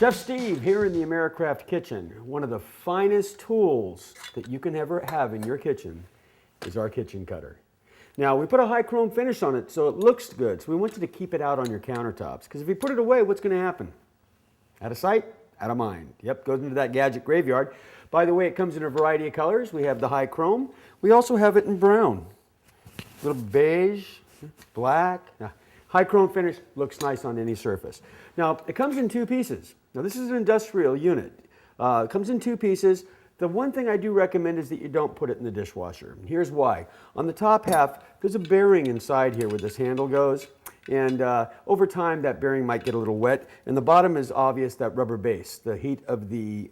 Chef Steve here in the Americraft kitchen. One of the finest tools that you can ever have in your kitchen is our kitchen cutter. Now, we put a high chrome finish on it so it looks good. So we want you to keep it out on your countertops. Because if you put it away, what's going to happen? Out of sight, out of mind. Yep, goes into that gadget graveyard. By the way, it comes in a variety of colors. We have the high chrome. We also have it in brown. A little beige, black. High chrome finish looks nice on any surface. Now, it comes in two pieces. Now, this is an industrial unit. It comes in two pieces. The one thing I do recommend is that you don't put it in the dishwasher. Here's why. On the top half, there's a bearing inside here where this handle goes. And over time, that bearing might get a little wet. And the bottom is obvious, that rubber base. The heat of the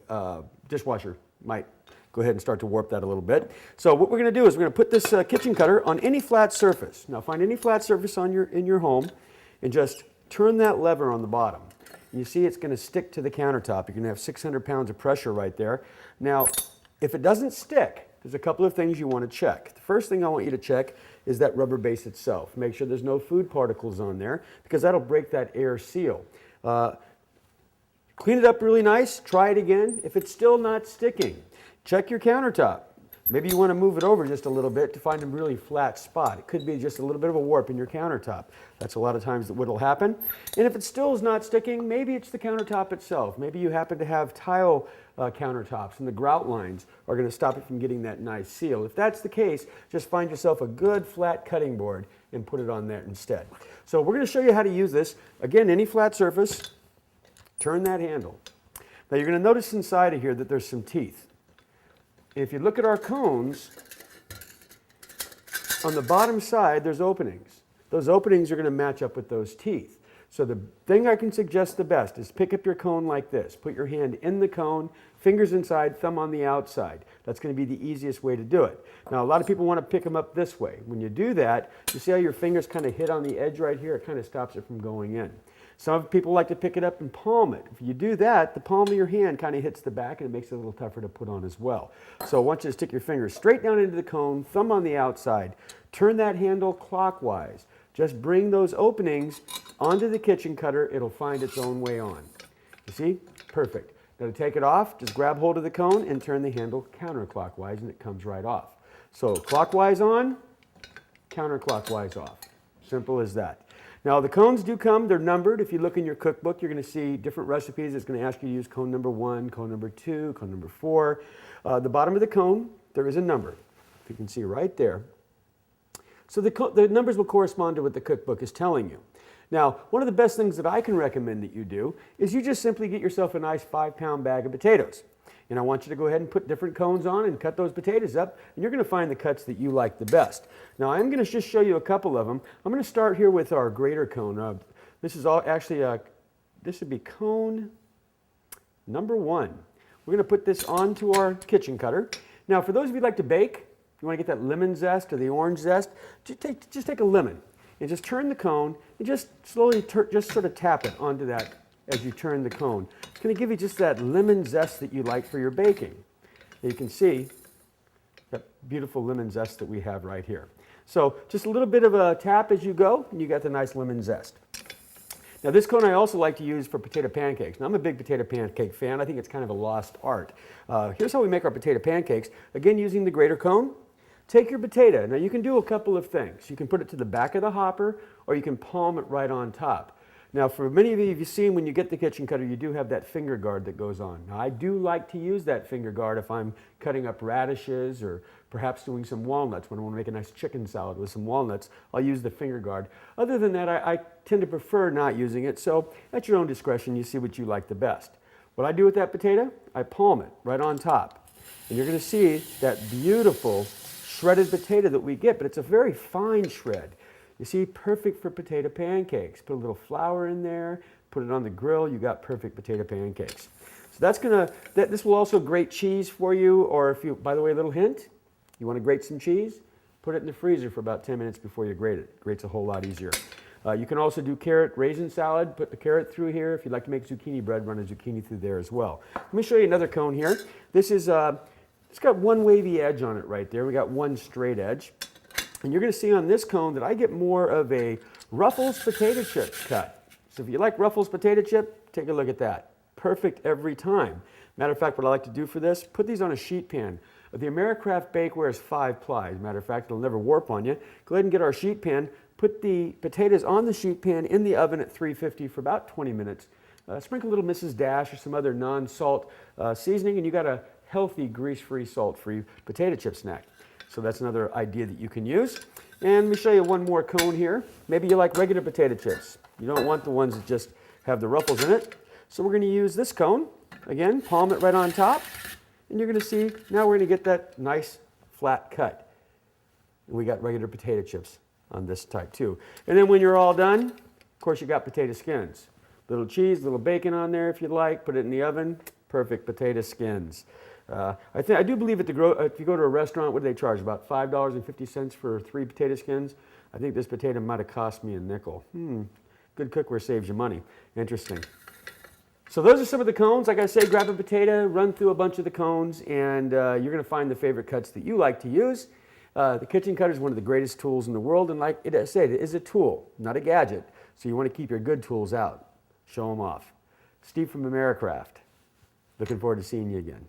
dishwasher might go ahead and start to warp that a little bit. So what we're going to do is we're going to put this kitchen cutter on any flat surface. Now, find any flat surface on in your home and just turn that lever on the bottom. And you see it's going to stick to the countertop. You're going to have 600 pounds of pressure right there. Now, if it doesn't stick, there's a couple of things you want to check. The first thing I want you to check is that rubber base itself. Make sure there's no food particles on there because that'll break that air seal. Clean it up really nice. Try it again. If it's still not sticking, check your countertop. Maybe you want to move it over just a little bit to find a really flat spot. It could be just a little bit of a warp in your countertop. That's a lot of times what will happen. And if it still is not sticking, maybe it's the countertop itself. Maybe you happen to have tile countertops and the grout lines are going to stop it from getting that nice seal. If that's the case, just find yourself a good flat cutting board and put it on there instead. So we're going to show you how to use this. Again, any flat surface, turn that handle. Now you're going to notice inside of here that there's some teeth. If you look at our cones, on the bottom side, there's openings. Those openings are going to match up with those teeth. So the thing I can suggest the best is pick up your cone like this. Put your hand in the cone, fingers inside, thumb on the outside. That's going to be the easiest way to do it. Now, a lot of people want to pick them up this way. When you do that, you see how your fingers kind of hit on the edge right here? It kind of stops it from going in. Some people like to pick it up and palm it. If you do that, the palm of your hand kind of hits the back and it makes it a little tougher to put on as well. So I want you to stick your fingers straight down into the cone, thumb on the outside, turn that handle clockwise. Just bring those openings onto the kitchen cutter. It'll find its own way on. You see? Perfect. Now to take it off, just grab hold of the cone and turn the handle counterclockwise and it comes right off. So clockwise on, counterclockwise off. Simple as that. Now the cones do come, they're numbered. If you look in your cookbook, you're going to see different recipes. It's going to ask you to use cone number 1, cone number 2, cone number 4. The bottom of the cone, there is a number. If you can see right there. So the numbers will correspond to what the cookbook is telling you. Now, one of the best things that I can recommend that you do is you just simply get yourself a nice 5-pound bag of potatoes. And I want you to go ahead and put different cones on and cut those potatoes up, and you're going to find the cuts that you like the best. Now, I'm going to just show you a couple of them. I'm going to start here with our grater cone. This is all actually, this would be cone number 1. We're going to put this onto our kitchen cutter. Now, for those of you who like to bake, you want to get that lemon zest or the orange zest, just take a lemon and just turn the cone and just slowly, just sort of tap it onto that as you turn the cone. It's going to give you just that lemon zest that you like for your baking. And you can see that beautiful lemon zest that we have right here. So just a little bit of a tap as you go, and you got the nice lemon zest. Now this cone I also like to use for potato pancakes. Now I'm a big potato pancake fan. I think it's kind of a lost art. Here's how we make our potato pancakes. Again, using the grater cone. Take your potato. Now you can do a couple of things. You can put it to the back of the hopper, or you can palm it right on top. Now, for many of you, you've seen when you get the kitchen cutter, you do have that finger guard that goes on. Now, I do like to use that finger guard if I'm cutting up radishes or perhaps doing some walnuts. When I want to make a nice chicken salad with some walnuts, I'll use the finger guard. Other than that, I tend to prefer not using it, so at your own discretion, you see what you like the best. What I do with that potato, I palm it right on top. And you're going to see that beautiful shredded potato that we get, but it's a very fine shred. You see, perfect for potato pancakes. Put a little flour in there, put it on the grill, you got perfect potato pancakes. So that's this will also grate cheese for you, or if you, by the way, a little hint, you want to grate some cheese, put it in the freezer for about 10 minutes before you grate it. It grates a whole lot easier. You can also do carrot raisin salad, put the carrot through here. If you'd like to make zucchini bread, run a zucchini through there as well. Let me show you another cone here. This is, it's got one wavy edge on it right there. We got one straight edge. And you're going to see on this cone that I get more of a Ruffles potato chip cut. So if you like Ruffles potato chip, take a look at that. Perfect every time. Matter of fact, what I like to do for this, put these on a sheet pan. The Americraft bakeware is 5-ply. As a matter of fact, it'll never warp on you. Go ahead and get our sheet pan. Put the potatoes on the sheet pan in the oven at 350 for about 20 minutes. Sprinkle a little Mrs. Dash or some other non-salt seasoning, and you got a healthy, grease-free, salt-free potato chip snack. So that's another idea that you can use. And let me show you one more cone here. Maybe you like regular potato chips. You don't want the ones that just have the ruffles in it. So we're going to use this cone. Again, palm it right on top. And you're going to see, now we're going to get that nice flat cut. And we got regular potato chips on this type too. And then when you're all done, of course you got potato skins. Little cheese, little bacon on there if you'd like. Put it in the oven. Perfect potato skins. I do believe if you go to a restaurant, what do they charge? About $5.50 for 3 potato skins. I think this potato might have cost me a nickel. Good cookware saves you money. Interesting. So those are some of the cones. Like I say, grab a potato, run through a bunch of the cones, and you're going to find the favorite cuts that you like to use. The kitchen cutter is one of the greatest tools in the world, and like I said, it is a tool, not a gadget. So you want to keep your good tools out. Show them off. Steve from Americraft. Looking forward to seeing you again.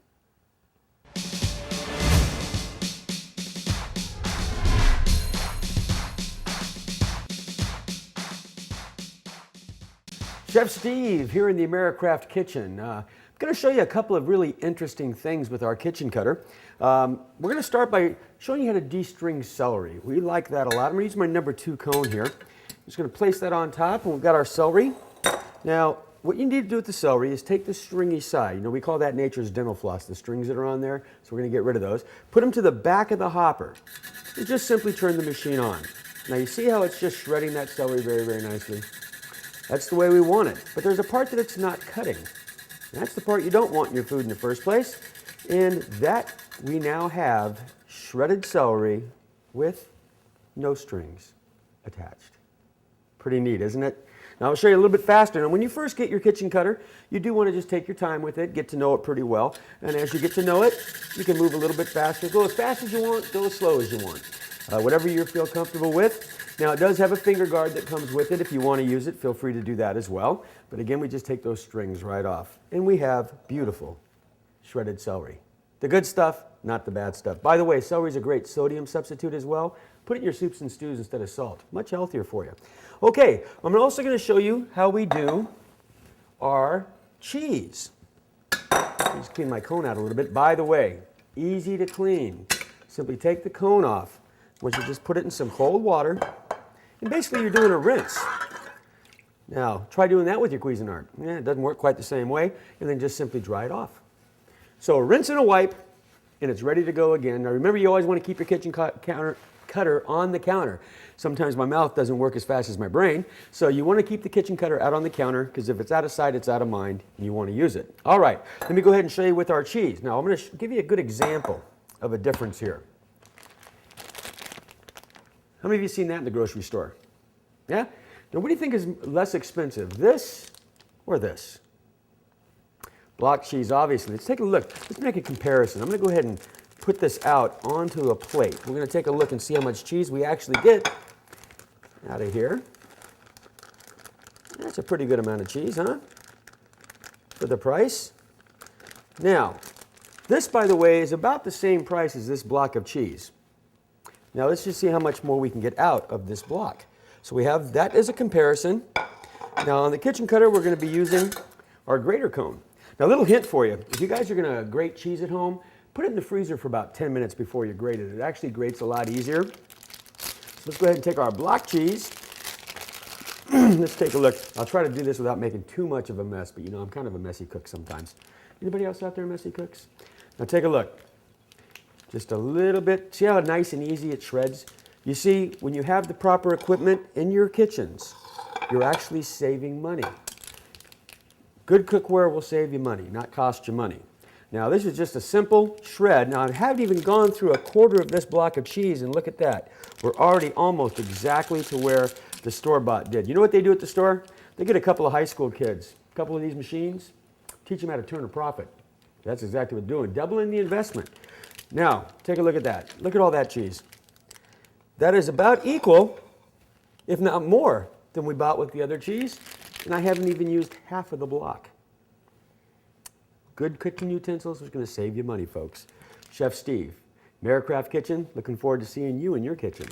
Chef Steve here in the Americraft kitchen. I'm going to show you a couple of really interesting things with our kitchen cutter. We're going to start by showing you how to de-string celery. We like that a lot. I'm going to use my number 2 cone here. I'm just going to place that on top, and we've got our celery. Now, what you need to do with the celery is take the stringy side. You know, we call that nature's dental floss, the strings that are on there. So we're going to get rid of those. Put them to the back of the hopper. And just simply turn the machine on. Now, you see how it's just shredding that celery very, very nicely? That's the way we want it. But there's a part that it's not cutting. That's the part you don't want in your food in the first place. And that we now have shredded celery with no strings attached. Pretty neat, isn't it? Now I'll show you a little bit faster. Now when you first get your kitchen cutter, you do want to just take your time with it, get to know it pretty well. And as you get to know it, you can move a little bit faster. Go as fast as you want, go as slow as you want. Whatever you feel comfortable with. Now it does have a finger guard that comes with it. If you want to use it, feel free to do that as well. But again, we just take those strings right off. And we have beautiful shredded celery. The good stuff, not the bad stuff. By the way, celery is a great sodium substitute as well. Put it in your soups and stews instead of salt. Much healthier for you. Okay, I'm also going to show you how we do our cheese. Just clean my cone out a little bit. By the way, easy to clean. Simply take the cone off. Once you just put it in some cold water, and basically you're doing a rinse. Now, try doing that with your Cuisinart. It doesn't work quite the same way, and then just simply dry it off. So a rinse and a wipe, and it's ready to go again. Now remember, you always want to keep your kitchen cutter on the counter. Sometimes my mouth doesn't work as fast as my brain, so you want to keep the kitchen cutter out on the counter, because if it's out of sight, it's out of mind, and you want to use it. All right, let me go ahead and show you with our cheese. Now I'm going to give you a good example of a difference here. How many of you have seen that in the grocery store? Yeah? Now what do you think is less expensive, this or this? Block cheese, obviously. Let's take a look. Let's make a comparison. I'm going to go ahead and put this out onto a plate. We're going to take a look and see how much cheese we actually get out of here. That's a pretty good amount of cheese, huh? For the price. Now, this, by the way, is about the same price as this block of cheese. Now let's just see how much more we can get out of this block. So we have that as a comparison. Now on the kitchen cutter, we're going to be using our grater cone. Now a little hint for you. If you guys are going to grate cheese at home, put it in the freezer for about 10 minutes before you grate it. It actually grates a lot easier. So let's go ahead and take our block cheese. Let's take a look. I'll try to do this without making too much of a mess, but you know I'm kind of a messy cook sometimes. Anybody else out there messy cooks? Now take a look. Just a little bit. See how nice and easy it shreds? You see, when you have the proper equipment in your kitchens, you're actually saving money. Good cookware will save you money, not cost you money. Now this is just a simple shred. Now I haven't even gone through a quarter of this block of cheese, and look at that. We're already almost exactly to where the store-bought did. You know what they do at the store? They get a couple of high school kids, a couple of these machines, teach them how to turn a profit. That's exactly what they're doing, doubling the investment. Now, take a look at that. Look at all that cheese. That is about equal, if not more, than we bought with the other cheese, and I haven't even used half of the block. good kitchen utensils is going to save you money, folks. Chef Steve, Americraft Kitchen, looking forward to seeing you in your kitchen.